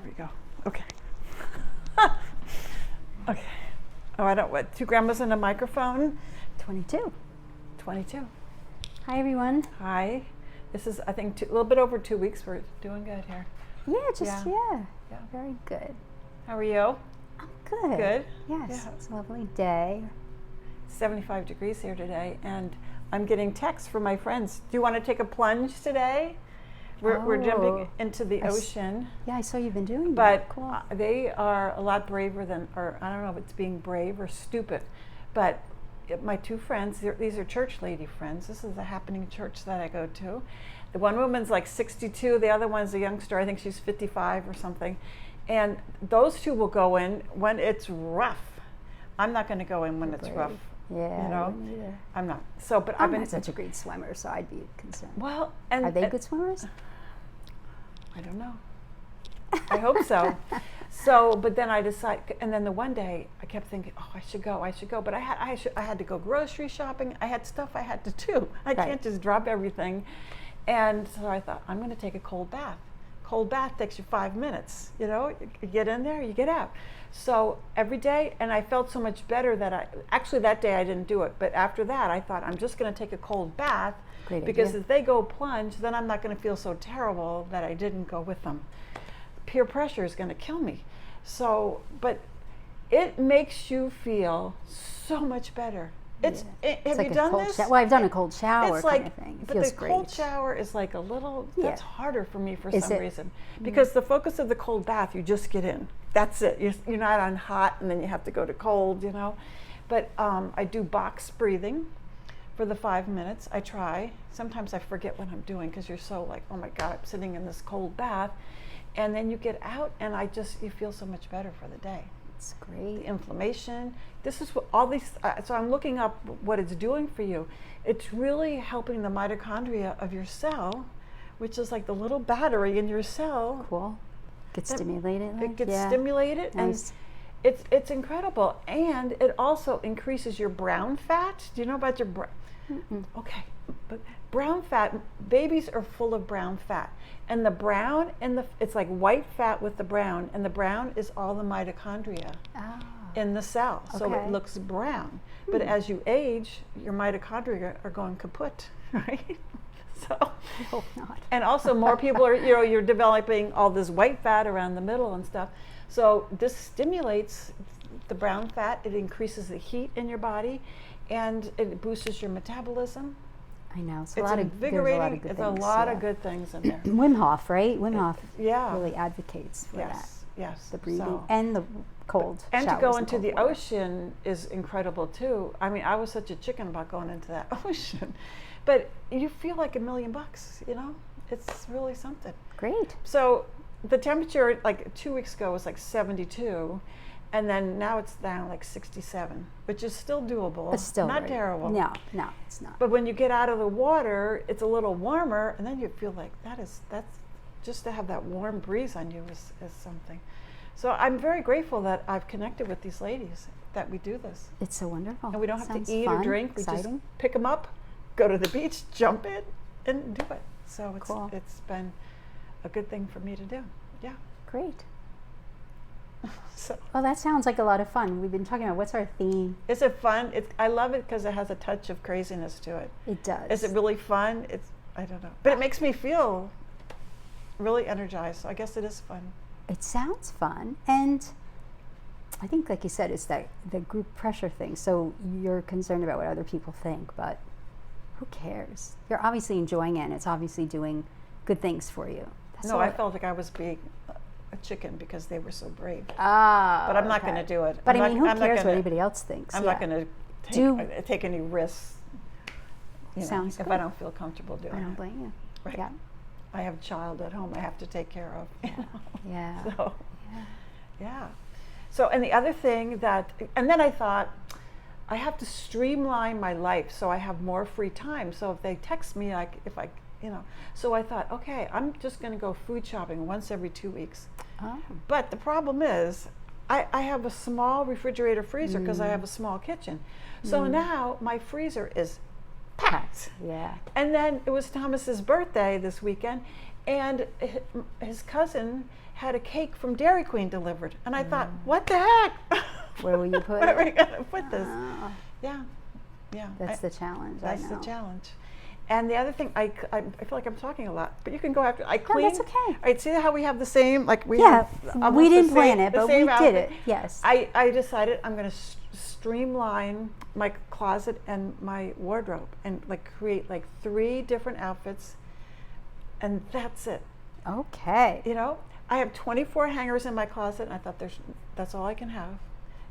Here we go. Okay. Okay. Oh, I don't, what, 2 grandmas and a microphone? 22. 22. Hi, everyone. Hi. This is, I think, a little bit over 2 weeks. We're doing good here. Yeah, Yeah. very good. How are you? I'm good. Good? Yes, Yeah. it's a lovely day. 75 degrees here today, and I'm getting texts from my friends. Do you want to take a plunge today? We're jumping into the ocean. Yeah, I saw you've been doing But that. Cool. they are a lot braver than, or I don't know if it's being brave or stupid, but my 2 friends, these are church lady friends. This is a happening church that I go to. The one woman's like 62, the other one's a youngster. I think she's 55 or something. And those 2 will go in when it's rough. I'm not going to go in when it's rough. Yeah, you know, me neither. I'm not. So, but I'm I've been not such a great swimmer, so I'd be concerned. well. And Are they good swimmers? I don't know. I hope so. So, but then I decided, and then the one day I kept thinking, oh, I should go. But I had to go grocery shopping. I had stuff I had to do. I can't just drop everything. And so I thought, I'm going to take a cold bath. Cold bath takes you 5 minutes. You know, you get in there, you get out. So every day, and I felt so much better that actually that day I didn't do it. But after that, I thought, I'm just going to take a cold bath. Great Because idea. if they go plunge, then I'm not going to feel so terrible that I didn't go with them. Peer pressure is going to kill me. So, but it makes you feel so much better. Have like you done this? Well, I've done a cold shower It's like, kind of thing. It but feels the great. cold shower is like a little, that's harder for me for some reason. Mm-hmm. Because the focus of the cold bath, you just get in. That's it. You're not on hot and then you have to go to cold, you know. But I do box breathing for the 5 minutes. I try. Sometimes I forget what I'm doing because you're so like, oh my God, I'm sitting in this cold bath. And then you get out and you feel so much better for the day. It's great. The inflammation. This is what all these, so I'm looking up what it's doing for you. It's really helping the mitochondria of your cell, which is like the little battery in your cell. Cool. Gets stimulated. It gets stimulated. Nice. And it's incredible. And it also increases your brown fat. Do you know about your Okay, but brown fat, babies are full of brown fat. And the brown, it's like white fat with the brown, and the brown is all the mitochondria in the cell. So it looks brown. But as you age, your mitochondria are going kaput, right? So, I hope not. And also more people are, you're developing all this white fat around the middle and stuff. So this stimulates the brown fat, it increases the heat in your body, and it boosts your metabolism. I know. It's invigorating. There's a lot of good things in there. Wim Hof, right? Wim Hof yeah. really advocates for that. Yes. The breathing So, and the cold and to showers go and into cold the water. ocean is incredible too. I mean, I was such a chicken about going into that ocean, but you feel like $1 million, you know? It's really something. Great. So the temperature like 2 weeks ago was like 72. And then now it's down like 67, which is still doable. It's still not terrible. No, it's not. But when you get out of the water, it's a little warmer, and then you feel like that's just to have that warm breeze on you is something. So I'm very grateful that I've connected with these ladies, that we do this. It's so wonderful. And we don't have Sounds to eat fun, or drink. We exciting. just pick them up, go to the beach, jump in, and do it. So Cool. It's been a good thing for me to do. Yeah. Great. So. Well, that sounds like a lot of fun. We've been talking about what's our theme. Is it fun? I love it because it has a touch of craziness to it. It does. Is it really fun? I don't know. But it makes me feel really energized. So I guess it is fun. It sounds fun. And I think, like you said, it's the group pressure thing. So you're concerned about what other people think, but who cares? You're obviously enjoying it, and it's obviously doing good things for you. I felt like I was being a chicken because they were so brave. But I'm not going to do it. But who cares what anybody else thinks? I'm not going to take any risks. Sounds if good. I don't feel comfortable doing it. I don't blame you. Right. Yeah. I have a child at home I have to take care of. Yeah. So, yeah. So, and the other thing and then I thought, I have to streamline my life so I have more free time. So if they text me, so I thought, okay, I'm just going to go food shopping once every 2 weeks. Oh. But the problem is, I have a small refrigerator freezer because I have a small kitchen. So now my freezer is packed. Yeah. And then it was Thomas's birthday this weekend, and his cousin had a cake from Dairy Queen delivered, and I thought, what the heck? Where will you put Where are we it? gonna put this? Oh, Yeah, yeah. that's the challenge. That's I the know. challenge. And the other thing, I feel like I'm talking a lot, but you can go after. I No, clean. that's okay. All right, see how we have the same, like we Yeah, have we almost the didn't same- plan it, the but we same did outfit. it. Yes. I decided I'm going to streamline my closet and my wardrobe and like create like 3 different outfits, and that's it. Okay. You know, I have 24 hangers in my closet, and I thought that's all I can have,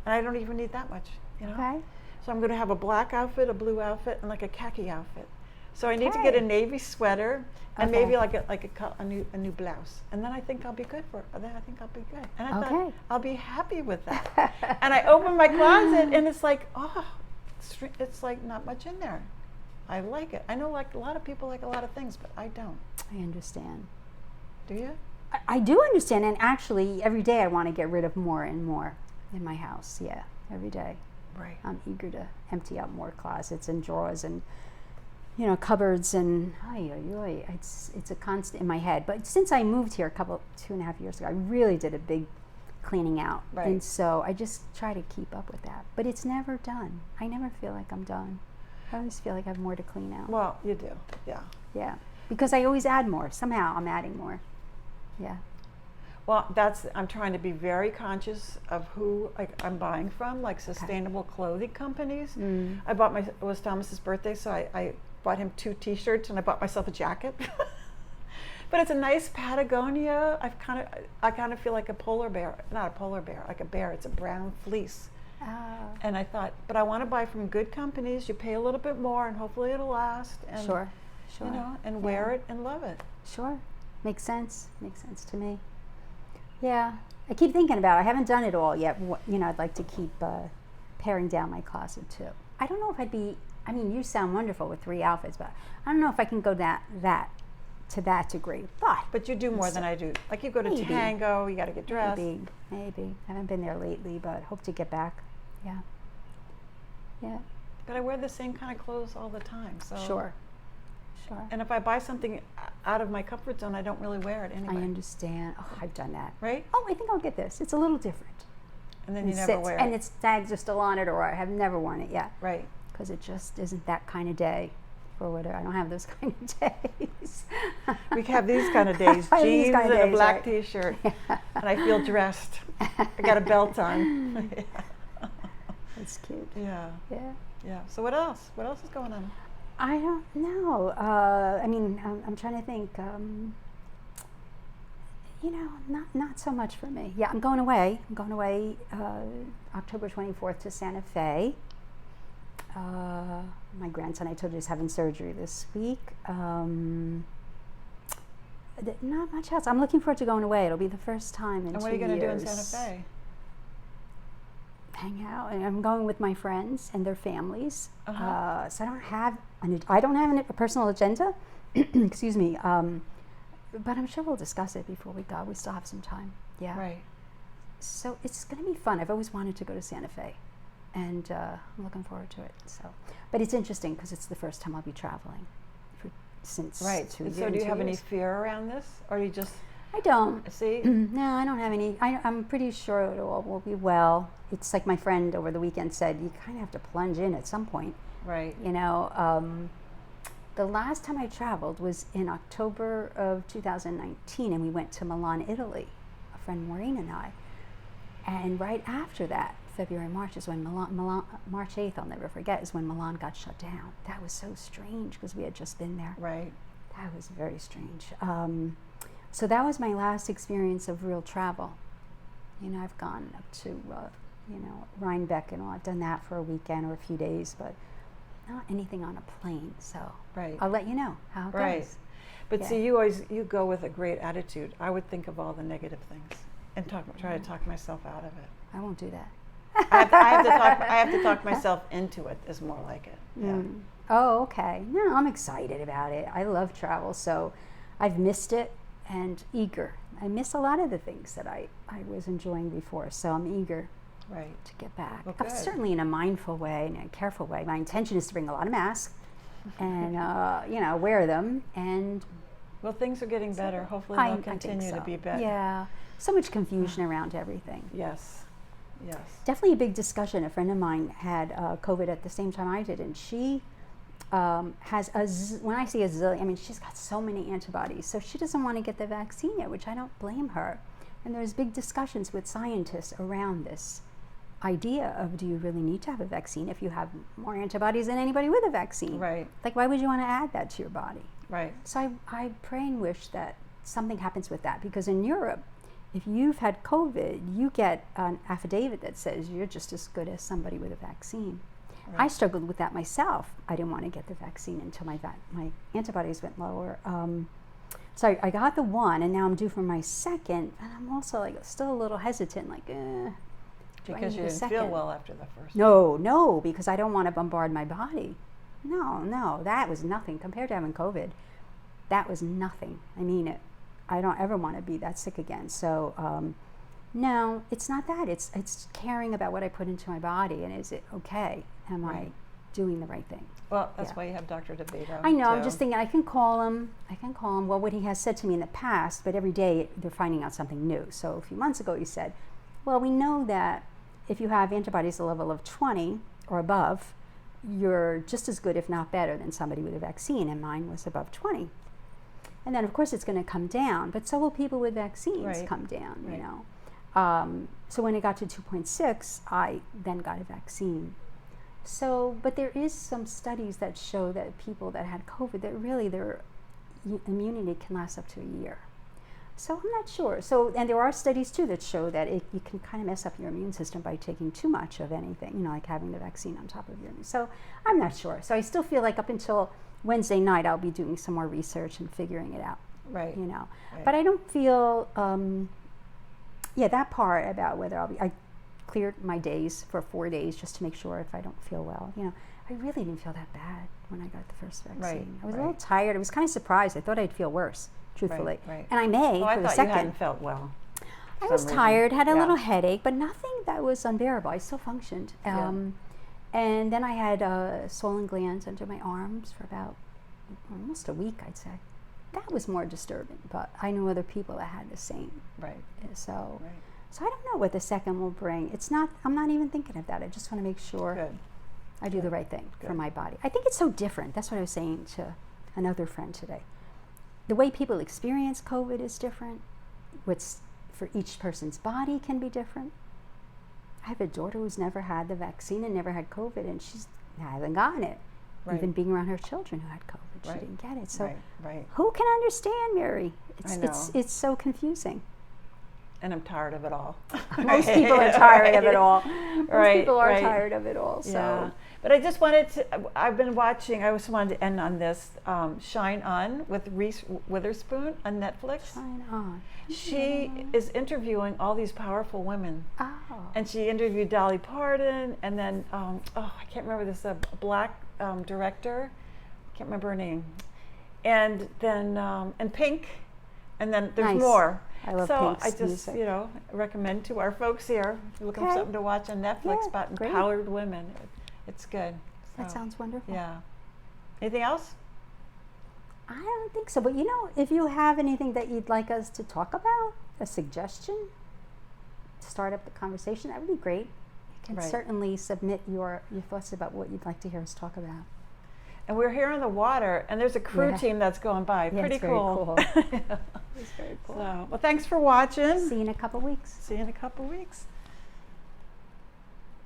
and I don't even need that much. You know. Okay. So I'm going to have a black outfit, a blue outfit, and like a khaki outfit. So I need to get a Okay. navy sweater and Okay. maybe like a new blouse, and then I think I'll be good for it. Then I think I'll be good, and I thought Okay. I'll be happy with that. And I open my closet, and it's like, oh, it's like not much in there. I like it. I know like a lot of people like a lot of things, but I don't. I understand. Do you? I do understand, and actually, every day I want to get rid of more and more in my house. Yeah, every day. Right. I'm eager to empty out more closets and drawers and cupboards and it's a constant in my head. But since I moved here 2.5 years ago, I really did a big cleaning out, Right. and so I just try to keep up with that. But it's never done. I never feel like I'm done. I always feel like I have more to clean out. Well, you do. Yeah. Yeah, because I always add more. Somehow I'm adding more. Yeah. Well, I'm trying to be very conscious of who I'm buying from, like sustainable clothing companies. Mm. It was Thomas's birthday, so I bought him 2 T-shirts and I bought myself a jacket. But it's a nice Patagonia. I kind of feel like a polar bear, not a polar bear, like a bear. It's a brown fleece. Oh. And I thought, but I want to buy from good companies. You pay a little bit more, and hopefully it'll last. And, Sure. You know, and wear it and love it. Sure. Makes sense. Makes sense to me. Yeah. I keep thinking about it. I haven't done it all yet. I'd like to keep paring down my closet too. I don't know if you sound wonderful with 3 outfits, but I don't know if I can go to that degree. But you do more than I do. Like you go to Maybe. Tango, you got to get dressed. Maybe. I haven't been there lately, but hope to get back. Yeah. Yeah. But I wear the same kind of clothes all the time. So. Sure. And if I buy something out of my comfort zone, I don't really wear it anyway. I understand. Oh, I've done that. Right? Oh, I think I'll get this. It's a little different. And then you never wear it. And its tags are still on it, or I have never worn it yet. Right. Because it just isn't that kind of day. For whatever, I don't have those kind of days. We have these kind of days, I have these jeans kind of and a days, black right. T-shirt, and I feel dressed. I got a belt on. That's cute. Yeah, Yeah. yeah. So what else? What else is going on? I don't know. I'm trying to think. Not so much for me. Yeah, I'm going away. October 24th to Santa Fe. My grandson, I told you, is having surgery this week. Not much else. I'm looking forward to going away. It'll be the first time in 2 years. And what are you going to do in Santa Fe? Hang out. And I'm going with my friends and their families. Uh-huh. So I don't have a personal agenda. Excuse me. But I'm sure we'll discuss it before we go. We still have some time. Yeah. Right. So it's going to be fun. I've always wanted to go to Santa Fe, and I'm looking forward to it. But it's interesting because it's the first time I'll be traveling since Right. 2 And years. so do you have any fear around this, or you just I don't. see? No, I don't have any. I'm pretty sure it all will be well. It's like my friend over the weekend said, you kind of have to plunge in at some point. Right. The last time I traveled was in October of 2019, and we went to Milan, Italy, a friend Maureen and I. And right after that, February, March is when March 8th, I'll never forget, is when Milan got shut down. That was so strange because we had just been there. Right. That was very strange. So that was my last experience of real travel. I've gone up to, Rhinebeck and all. I've done that for a weekend or a few days, but not anything on a plane. So Right. I'll let you know how it Right. goes. But Yeah. see, you go with a great attitude. I would think of all the negative things and try to talk myself out of it. I won't do that. I have to talk myself into it. Is more like it. Yeah. Mm. Oh, okay. No, I'm excited about it. I love travel, so I've missed it and eager. I miss a lot of the things that I was enjoying before, so I'm eager Right. to get back. Well, good. Certainly in a mindful way and a careful way. My intention is to bring a lot of masks and, wear them and Well, things are getting better. Hopefully I they'll think continue to so. be better. Yeah. So much confusion around everything. Yes. Yes. Definitely a big discussion. A friend of mine had COVID at the same time I did, and she has when I say a zillion, I mean she's got so many antibodies, so she doesn't want to get the vaccine yet, which I don't blame her. And there's big discussions with scientists around this idea of, do you really need to have a vaccine if you have more antibodies than anybody with a vaccine? Right. Like, why would you want to add that to your body? Right. So I pray and wish that something happens with that, because in Europe, if you've had COVID, you get an affidavit that says you're just as good as somebody with a vaccine. Right. I struggled with that myself. I didn't want to get the vaccine until my antibodies went lower. So I got the one, and now I'm due for my second, and I'm also like still a little hesitant, like, because you didn't feel well after the first one. No, because I don't want to bombard my body. No, that was nothing compared to having COVID. That was nothing. I mean, I don't ever want to be that sick again. So, no, it's not that. It's caring about what I put into my body, and is it okay? Am I doing the right thing? Well, that's why you have Dr. DeVito. I know. too. I'm just thinking I can call him. Well, what he has said to me in the past, but every day they're finding out something new. So a few months ago he said, well, we know that if you have antibodies at a level of 20 or above, you're just as good, if not better, than somebody with a vaccine, and mine was above 20. And then, of course, it's going to come down, but so will people with vaccines come down, you know. So when it got to 2.6, I then got a vaccine. So, but there is some studies that show that people that had COVID, that really their immunity can last up to a year. So I'm not sure. So, and there are studies too that show that you can kind of mess up your immune system by taking too much of anything, you know, like having the vaccine on top of your immune. So I'm not sure. So I still feel like up until Wednesday night, I'll be doing some more research and figuring it out. Right. You know, Right. but I don't feel, that part about whether I cleared my days for 4 days just to make sure if I don't feel well. You know, I really didn't feel that bad when I got the first vaccine. Right, I was a right. little tired. I was kind of surprised. I thought I'd feel worse, truthfully. Right. And I may I for the thought second. you hadn't felt well. I for was some reason. tired, had a Yeah. little headache, but nothing that was unbearable. I still functioned. And then I had swollen glands under my arms for about almost a week, I'd say. That was more disturbing, but I knew other people that had the same. Right. So, Right. so I don't know what the second will bring. I'm not even thinking of that. I just want to make sure Good. I do the right thing for Good. my body. I think it's so different. That's what I was saying to another friend today. The way people experience COVID is different. What's for each person's body can be different. I have a daughter who's never had the vaccine and never had COVID, and she hasn't gotten it. Right. Even being around her children who had COVID, she Right. didn't get it. So Right. who can understand, Mary? I know. It's so confusing. And I'm tired of it all. Most people are tired of it all. Most Right, people are right. tired of it all. So. Yeah. But I just wanted to, I've been watching, I just wanted to end on this, Shine On with Reese Witherspoon on Netflix. Shine on. She is interviewing all these powerful women. Oh. And she interviewed Dolly Parton, and then, I can't remember this, black director. I can't remember her name. And then, and Pink, and then there's Nice. more. I love so Pink's I just, music. recommend to our folks here, if you're looking for Okay. something to watch on Netflix Yeah, about great. empowered women. It's good. That So, sounds wonderful. Yeah. Anything else? I don't think so. But if you have anything that you'd like us to talk about, a suggestion to start up the conversation, that would be great. You can Right. certainly submit your thoughts about what you'd like to hear us talk about. And we're here on the water, and there's a crew Yeah. team that's going by. Yeah, Pretty it's very cool. It's very cool. So, well, thanks for watching. See you in a couple weeks. See you in a couple weeks.